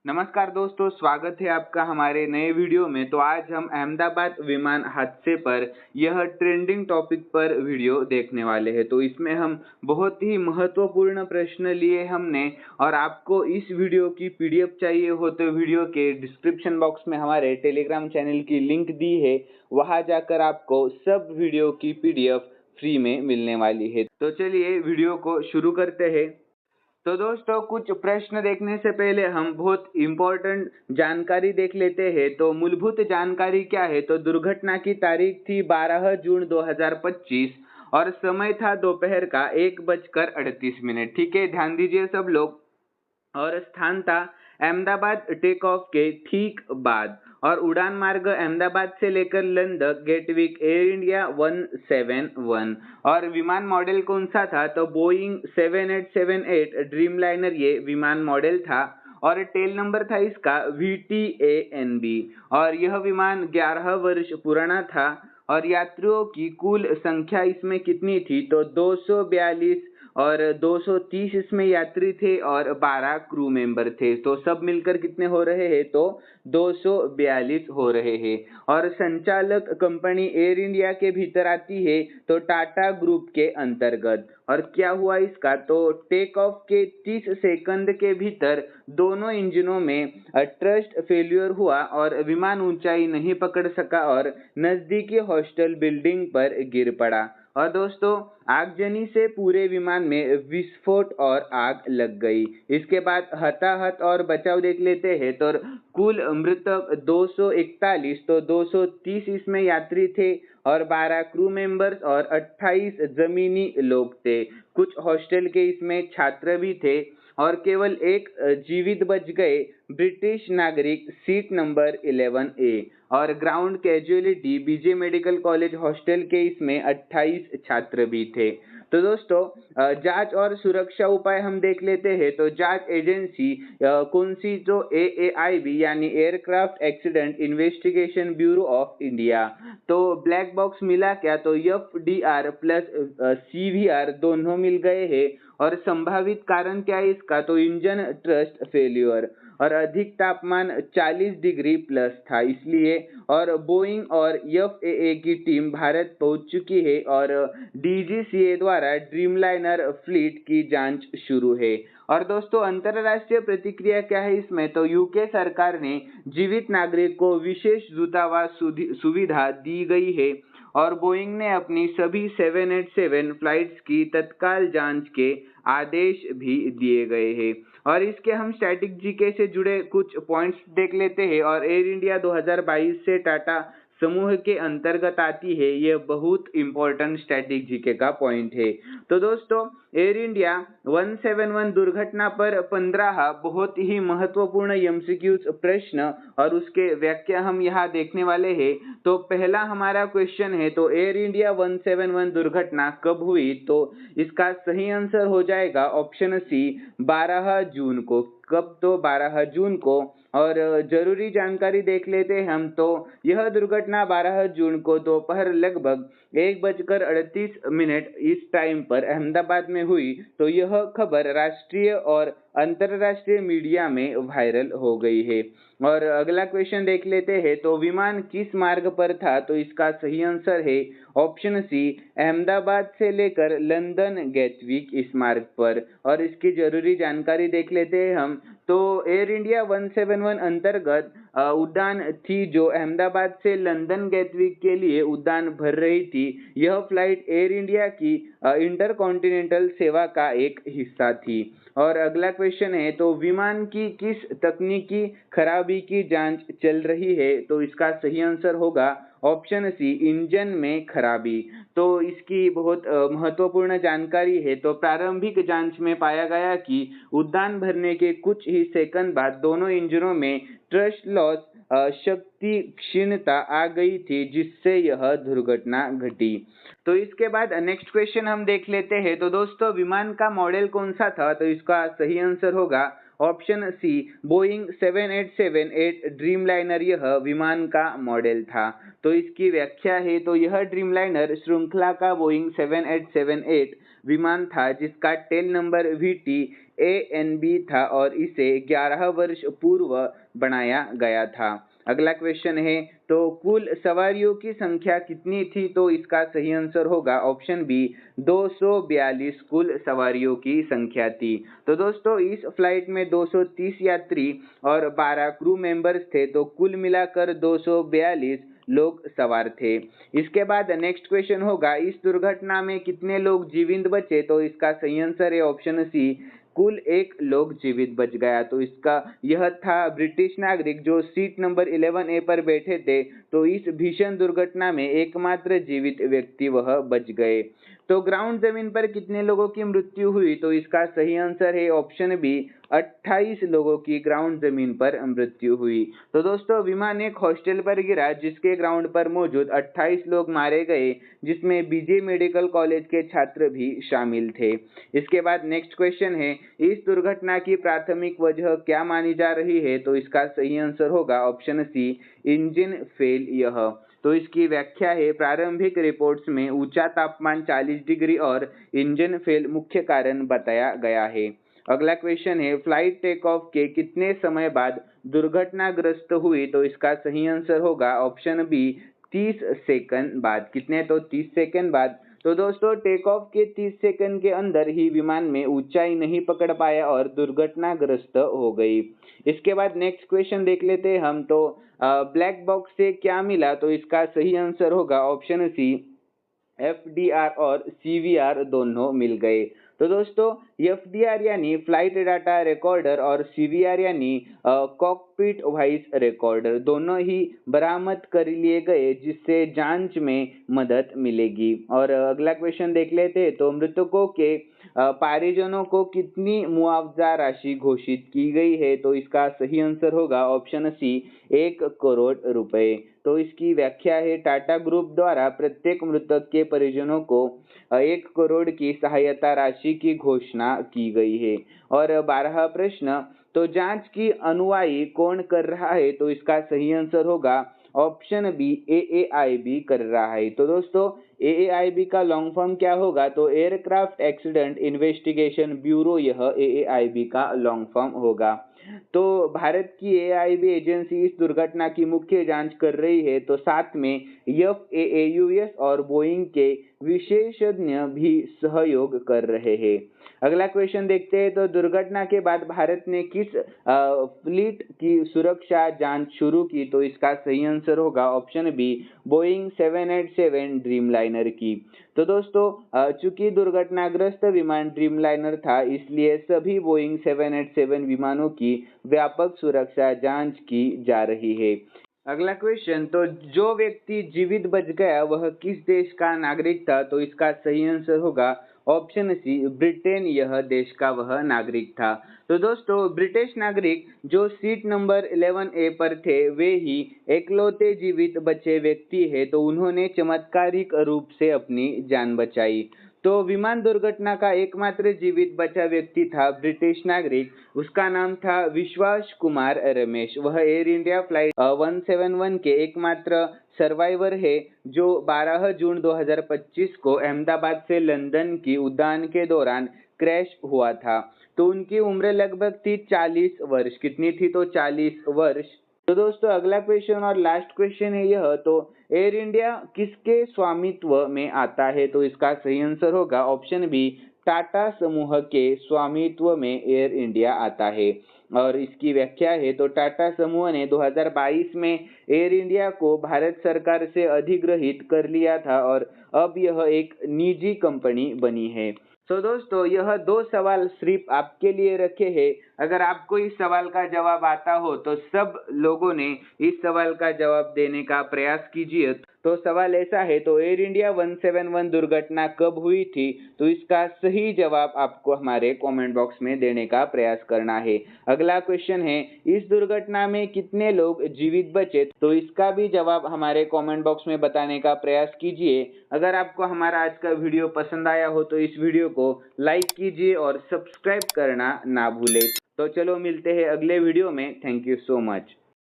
नमस्कार दोस्तों, स्वागत है आपका हमारे नए वीडियो में। तो आज हम अहमदाबाद विमान हादसे पर यह ट्रेंडिंग टॉपिक पर वीडियो देखने वाले हैं। तो इसमें हम बहुत ही महत्वपूर्ण प्रश्न लिए हमने, और आपको इस वीडियो की पीडीएफ चाहिए हो तो वीडियो के डिस्क्रिप्शन बॉक्स में हमारे टेलीग्राम चैनल की लिंक दी है, वहां जाकर आपको सब वीडियो की पीडीएफ फ्री में मिलने वाली है। तो चलिए वीडियो को शुरू करते हैं। तो दोस्तों, कुछ प्रश्न देखने से पहले हम बहुत इम्पोर्टेंट जानकारी देख लेते हैं। तो मूलभूत जानकारी क्या है? तो दुर्घटना की तारीख थी 12 जून 2025 और समय था दोपहर का 1:38। ठीक है, ध्यान दीजिए सब लोग। और स्थान था अहमदाबाद टेक ऑफ के ठीक बाद, और उड़ान मार्ग अहमदाबाद से लेकर लंदन गेटविक एयर इंडिया 171। और विमान मॉडल कौन सा था? तो बोइंग 7878 ड्रीमलाइनर ये विमान मॉडल था, और टेल नंबर था इसका VTANB। और यह विमान 11 वर्ष पुराना था। और यात्रियों की कुल संख्या इसमें कितनी थी? तो 242, और 230 इसमें यात्री थे और 12 क्रू मेंबर थे। तो सब मिलकर कितने हो रहे हैं? तो 242 हो रहे हैं। और संचालक कंपनी एयर इंडिया के भीतर आती है, तो टाटा ग्रुप के अंतर्गत। और क्या हुआ इसका? तो टेक ऑफ के 30 सेकंड के भीतर दोनों इंजनों में ट्रस्ट फेल्यूर हुआ और विमान ऊंचाई नहीं पकड़ सका और नजदीकी हॉस्टल बिल्डिंग पर गिर पड़ा। और दोस्तों, आगजनी से पूरे विमान में विस्फोट और आग लग गई। इसके बाद हताहत और बचाव देख लेते हैं। तो कुल मृतक 241, तो 230 इसमें यात्री थे और 12 क्रू मेंबर्स और 28 जमीनी लोग थे। कुछ हॉस्टल के इसमें छात्र भी थे, और केवल एक जीवित बच गए, ब्रिटिश नागरिक सीट नंबर 11A। और ground casualty BJ medical college hostel के इसमें 28 छात्र भी थे। तो दोस्तों, जांच और सुरक्षा उपाय हम देख लेते हैं। तो जांच एजेंसी कौन सी? तो AAIB यानी aircraft accident investigation bureau of India. तो ब्लैक बॉक्स मिला क्या? तो FDR प्लस CVR दोनों मिल गए हैं। और संभावित कारण क्या है इसका? तो इंजन ट्रस्ट फेल्यूर। और अधिक तापमान 40 डिग्री प्लस था इसलिए। और बोइंग और FAA की टीम भारत पहुंच चुकी है, और DGCA द्वारा ड्रीमलाइनर फ्लीट की जांच शुरू है। और दोस्तों, अंतरराष्ट्रीय प्रतिक्रिया क्या है इसमें? तो UK सरकार ने जीवित नागरिक को विशेष दूतावास सुविधा दी गई है, और बोइंग ने अपनी सभी 787 फ्लाइट्स की तत्काल जांच के आदेश भी दिए गए हैं। और इसके हम स्टैटिक जीके से जुड़े कुछ पॉइंट्स देख लेते हैं। और एयर इंडिया 2022 से टाटा समूह के अंतर्गत आती है, यह बहुत इंपॉर्टेंट स्टैटिक जीके का पॉइंट है। तो दोस्तों, एयर इंडिया 171 दुर्घटना पर 15 बहुत ही महत्वपूर्ण MCQs प्रश्न और उसके व्याख्या हम यहाँ देखने वाले हैं। तो पहला हमारा क्वेश्चन है, तो एयर इंडिया 171 दुर्घटना कब हुई? तो इसका सही आंसर हो जाएगा ऑप्शन C, 12 जून को। कब? तो 12 जून को। और जरूरी जानकारी देख लेते हैं हम। तो यह दुर्घटना 12 जून को दोपहर लगभग 1:38 इस टाइम पर अहमदाबाद में हुई। तो यह खबर राष्ट्रीय और अंतरराष्ट्रीय मीडिया में वायरल हो गई है। और अगला क्वेश्चन देख लेते हैं। तो विमान किस मार्ग पर था? तो इसका सही आंसर है ऑप्शन C, अहमदाबाद से लेकर लंदन गेटविक इस मार्ग पर। और इसकी जरूरी जानकारी देख लेते हैं हम। तो एयर इंडिया 171 अंतर्गत उड़ान थी जो अहमदाबाद से लंदन गेटविक के लिए उड़ान भर रही थी। यह फ्लाइट एयर इंडिया की इंटरकॉन्टिनेंटल सेवा का एक हिस्सा थी। और अगला क्वेश्चन है, तो विमान की किस तकनीकी खराबी की जांच चल रही है? तो इसका सही आंसर होगा ऑप्शन C, इंजन में खराबी। तो इसकी बहुत महत्वपूर्ण जानकारी है। तो प्रारंभिक जांच में पाया गया कि उड़ान भरने के कुछ ही सेकंड बाद दोनों इंजनों में ट्रस्ट लॉस शक्ति क्षीणता आ गई थी, जिससे यह दुर्घटना घटी। तो इसके बाद नेक्स्ट क्वेश्चन हम देख लेते हैं। तो दोस्तों, विमान का मॉडल कौन सा था? तो इसका सही आंसर होगा ऑप्शन C, बोइंग 7878 ड्रीमलाइनर यह विमान का मॉडल था। तो इसकी व्याख्या है, तो यह ड्रीमलाइनर श्रृंखला का बोइंग 7878 विमान था, जिसका टेल नंबर ANB था और इसे 11 वर्ष पूर्व बनाया गया था। अगला क्वेश्चन है, तो कुल सवारियों की संख्या कितनी थी? तो इसका सही आंसर होगा ऑप्शन बी, 242 कुल सवारियों की संख्या थी। तो दोस्तों इस फ्लाइट में 230 यात्री और 12 क्रू मेंबर्स थे, तो कुल मिलाकर 242 लोग सवार थे। इसके बाद नेक्स्ट क्वेश्चन होगा, इस दुर्घटना में कितने लोग जीवित बचे? तो इसका सही आंसर है ऑप्शन सी, कुल 1 लोग जीवित बच गया। तो इसका यह था ब्रिटिश नागरिक जो सीट नंबर 11A पर बैठे थे। तो इस भीषण दुर्घटना में एकमात्र जीवित व्यक्ति वह बच गए। तो ग्राउंड जमीन पर कितने लोगों की मृत्यु हुई? तो इसका सही आंसर है ऑप्शन बी, 28 लोगों की ग्राउंड जमीन पर मृत्यु हुई। तो दोस्तों विमान एक हॉस्टल पर गिरा जिसके ग्राउंड पर मौजूद 28 लोग मारे गए, जिसमें बीजे मेडिकल कॉलेज के छात्र भी शामिल थे। इसके बाद नेक्स्ट क्वेश्चन है, इस दुर्घटना की प्राथमिक वजह क्या मानी जा रही है? तो इसका सही आंसर होगा ऑप्शन सी, इंजन फेल। यह तो इसकी व्याख्या है, प्रारंभिक रिपोर्ट्स में ऊंचा तापमान 40 डिग्री और इंजन फेल मुख्य कारण बताया गया है। अगला क्वेश्चन है, फ्लाइट टेक ऑफ के कितने समय बाद दुर्घटनाग्रस्त हुई? तो इसका सही आंसर होगा ऑप्शन बी, 30 सेकंड बाद। कितने? तो 30 सेकंड बाद। तो दोस्तों टेक ऑफ के 30 सेकंड के अंदर ही विमान में ऊंचाई नहीं पकड़ पाया और दुर्घटनाग्रस्त हो गई। इसके बाद नेक्स्ट क्वेश्चन देख लेते हैं हम। तो ब्लैक बॉक्स से क्या मिला? तो इसका सही आंसर होगा ऑप्शन सी, FDR और CVR दोनों मिल गए। तो दोस्तों FDR यानी फ्लाइट डाटा रिकॉर्डर और CVR यानी कॉकपिट वॉइस रिकॉर्डर दोनों ही बरामद कर लिए गए, जिससे जांच में मदद मिलेगी। और अगला क्वेश्चन देख लेते हैं। तो मृतकों के परिजनों को कितनी मुआवजा राशि घोषित की गई है? तो इसका सही आंसर होगा ऑप्शन सी, 1 करोड़ रुपए। तो इसकी व्याख्या है, टाटा ग्रुप द्वारा प्रत्येक मृतक के परिजनों को 1 करोड़ की सहायता राशि की घोषणा की गई है। और 12वां प्रश्न, तो जांच की अनुवाई कौन कर रहा है? तो इसका सही आंसर होगा ऑप्शन बी, AAIB कर रहा है। तो दोस्तों AAIB का लॉन्ग फॉर्म क्या होगा? तो एयरक्राफ्ट एक्सीडेंट इन्वेस्टिगेशन ब्यूरो, यह AAIB का लॉन्ग फॉर्म होगा। तो भारत की AAIB एजेंसी इस दुर्घटना की मुख्य जांच कर रही है। तो साथ में FAA, US और बोइंग के विशेषज्ञ भी सहयोग कर रहे हैं। अगला क्वेश्चन देखते हैं। तो दुर्घटना के बाद भारत ने किस फ्लीट की सुरक्षा जांच शुरू की? तो इसका सही आंसर होगा ऑप्शन बी, बोइंग 787 ड्रीमलाइनर की। तो दोस्तों चूंकि दुर्घटनाग्रस्त विमान ड्रीमलाइनर था, इसलिए सभी बोइंग 787 विमानों की व्यापक सुरक्षा जांच की जा रही है। अगला क्वेश्चन, तो जो व्यक्ति जीवित बच गया वह किस देश का नागरिक था? तो इसका सही आंसर होगा ऑप्शन सी, ब्रिटेन, यह देश का वह नागरिक था। तो दोस्तों ब्रिटिश नागरिक जो सीट नंबर 11A पर थे वे ही एकलौते जीवित बचे व्यक्ति है। तो उन्होंने चमत्कारिक रूप से अपनी जान बचाई। तो विमान दुर्घटना का एकमात्र जीवित बचा व्यक्ति था ब्रिटिश नागरिक, उसका नाम था विश्वास कुमार रमेश। वह एयर इंडिया फ्लाइट 171 के एकमात्र सर्वाइवर है, जो 12 जून 2025 को अहमदाबाद से लंदन की उड़ान के दौरान क्रैश हुआ था। तो उनकी उम्र लगभग थी 40 वर्ष। कितनी थी? तो 40 वर्ष। तो दोस्तों अगला क्वेश्चन और लास्ट क्वेश्चन है यह, तो एयर इंडिया किसके स्वामित्व में आता है? तो इसका सही आंसर होगा ऑप्शन बी, टाटा समूह के स्वामित्व में एयर इंडिया आता है। और इसकी व्याख्या है, तो टाटा समूह ने 2022 में एयर इंडिया को भारत सरकार से अधिग्रहित कर लिया था और अब यह एक निजी कंपनी बनी है। तो दोस्तों यह 2 सवाल सिर्फ आपके लिए रखे हैं। अगर आपको इस सवाल का जवाब आता हो तो सब लोगों ने इस सवाल का जवाब देने का प्रयास कीजिए। तो सवाल ऐसा है, तो एयर इंडिया 171 दुर्घटना कब हुई थी? तो इसका सही जवाब आपको हमारे कमेंट बॉक्स में देने का प्रयास करना है। अगला क्वेश्चन है, इस दुर्घटना में कितने लोग जीवित बचे? तो इसका भी जवाब हमारे कमेंट बॉक्स में बताने का प्रयास कीजिए। अगर आपको हमारा आज का वीडियो पसंद आया हो तो इस वीडियो को लाइक कीजिए और सब्सक्राइब करना ना भूलें। तो चलो मिलते हैं अगले वीडियो में। Thank you so much.